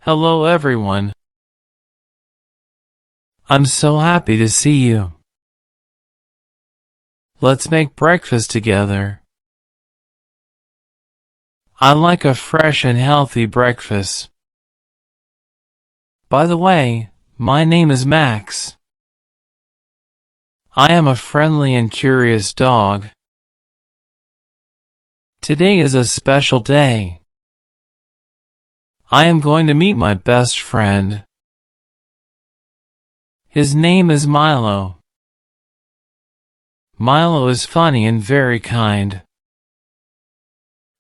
Hello everyone. I'm so happy to see you. Let's make breakfast together. I like a fresh and healthy breakfast. By the way, my name is Max. I am a friendly and curious dog. Today is a special day. I am going to meet my best friend. His name is Milo. Milo is funny and very kind.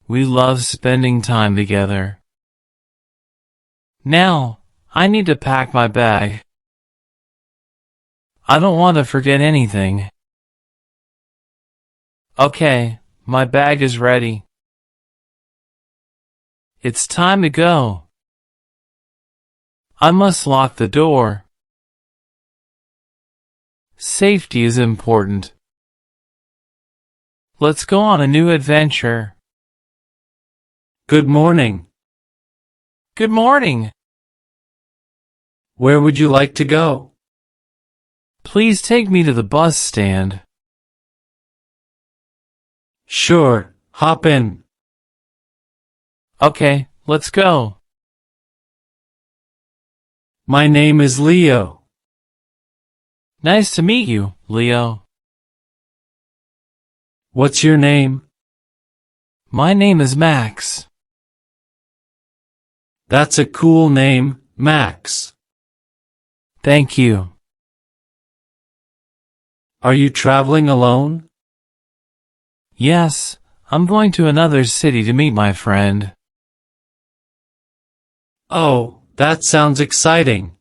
We love spending time together. Now, I need to pack my bag. I don't want to forget anything. Okay, my bag is ready. It's time to go. I must lock the door. Safety is important. Let's go on a new adventure. Good morning. Good morning. Where would you like to go? Please take me to the bus stand. Sure, hop in. Okay, let's go. My name is Leo. Nice to meet you, Leo. What's your name? My name is Max. That's a cool name, Max. Thank you. Are you traveling alone? Yes, I'm going to another city to meet my friend. Oh, that sounds exciting.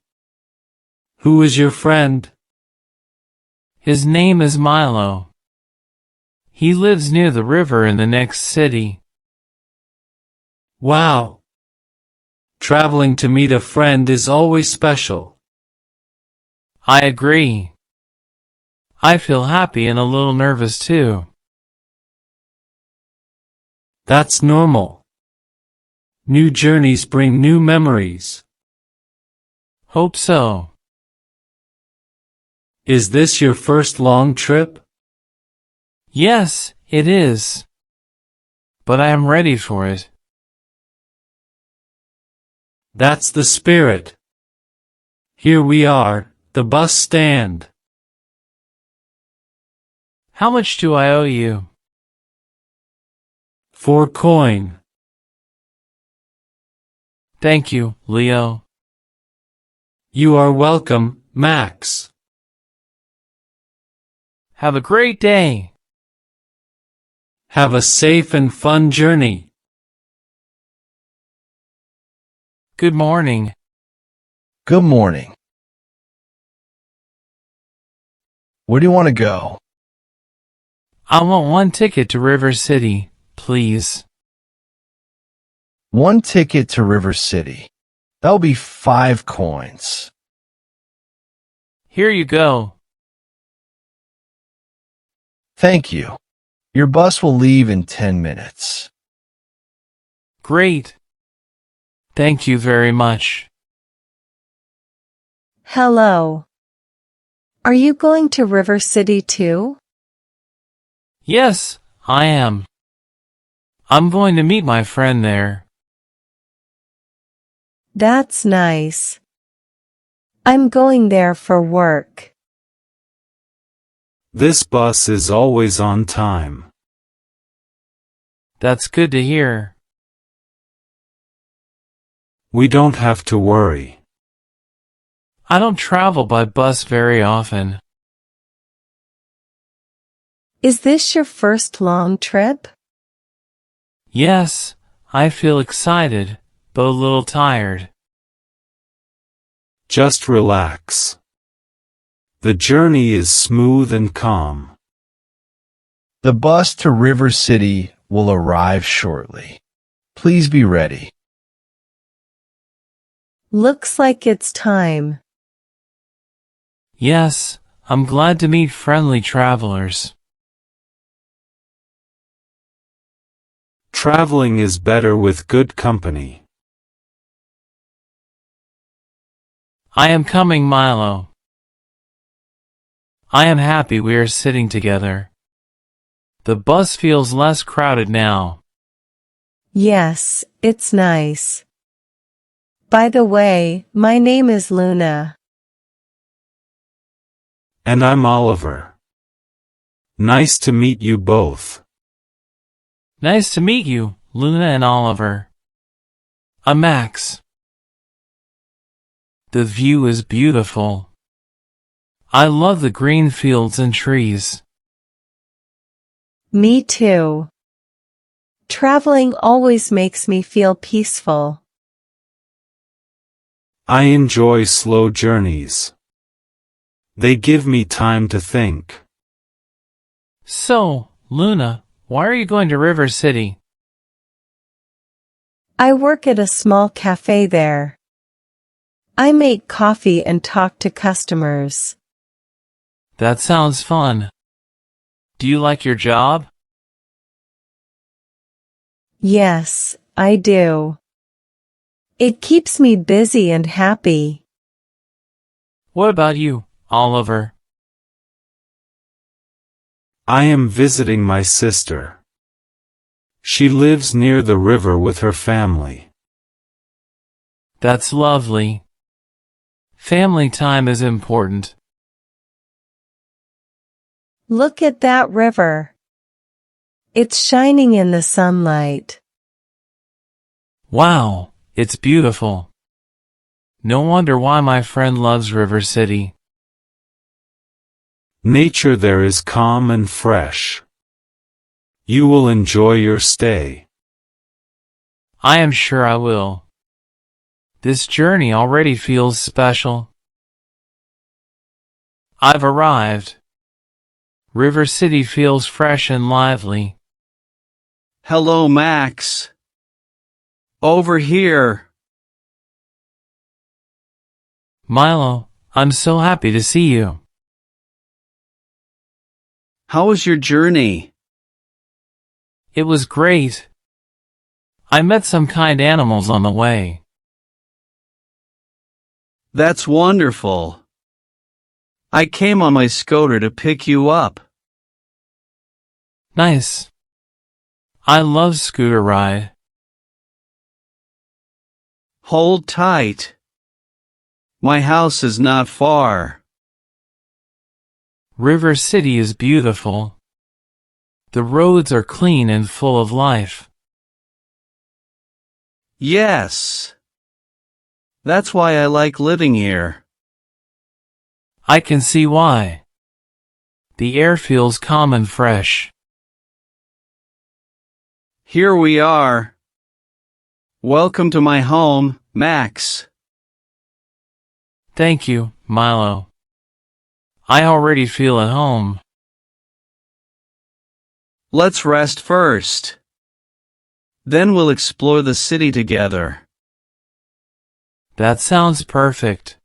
Who is your friend? His name is Milo. He lives near the river in the next city. Wow. Traveling to meet a friend is always special. I agree. I feel happy and a little nervous too. That's normal. New journeys bring new memories. Hope so. Is this your first long trip? Yes, it is. But I am ready for it. That's the spirit. Here we are, the bus stand. How much do I owe you? 4 coin. Thank you, Leo. You are welcome, Max. Have a great day. Have a safe and fun journey. Good morning. Good morning. Where do you want to go? I want one ticket to River City, please. 1 ticket to River City. That'll be 5 coins. Here you go. Thank you. Your bus will leave in 10 minutes. Great. Thank you very much. Hello. Are you going to River City too? Yes, I am. I'm going to meet my friend there. That's nice. I'm going there for work. This bus is always on time. That's good to hear. We don't have to worry. I don't travel by bus very often. Is this your first long trip? Yes, I feel excited, but a little tired. Just relax. The journey is smooth and calm. The bus to River City will arrive shortly. Please be ready. Looks like it's time. Yes, I'm glad to meet friendly travelers. Traveling is better with good company. I am coming, Milo. I am happy we are sitting together. The bus feels less crowded now. Yes, it's nice. By the way, my name is Luna. And I'm Oliver. Nice to meet you both. Nice to meet you, Luna and Oliver. I'm Max. The view is beautiful. I love the green fields and trees. Me too. Traveling always makes me feel peaceful. I enjoy slow journeys. They give me time to think. So, Luna, why are you going to River City? I work at a small cafe there. I make coffee and talk to customers. That sounds fun. Do you like your job? Yes, I do. It keeps me busy and happy. What about you, Oliver? I am visiting my sister. She lives near the river with her family. That's lovely. Family time is important. Look at that river. It's shining in the sunlight. Wow, it's beautiful. No wonder why my friend loves River City. Nature there is calm and fresh. You will enjoy your stay. I am sure I will. This journey already feels special. I've arrived. River City feels fresh and lively. Hello, Max. Over here. Milo, I'm so happy to see you. How was your journey? It was great. I met some kind animals on the way. That's wonderful. I came on my scooter to pick you up. Nice. I love scooter ride. Hold tight. My house is not far. River City is beautiful. The roads are clean and full of life. Yes. That's why I like living here. I can see why. The air feels calm and fresh. Here we are. Welcome to my home, Max. Thank you, Milo. I already feel at home. Let's rest first. Then we'll explore the city together. That sounds perfect.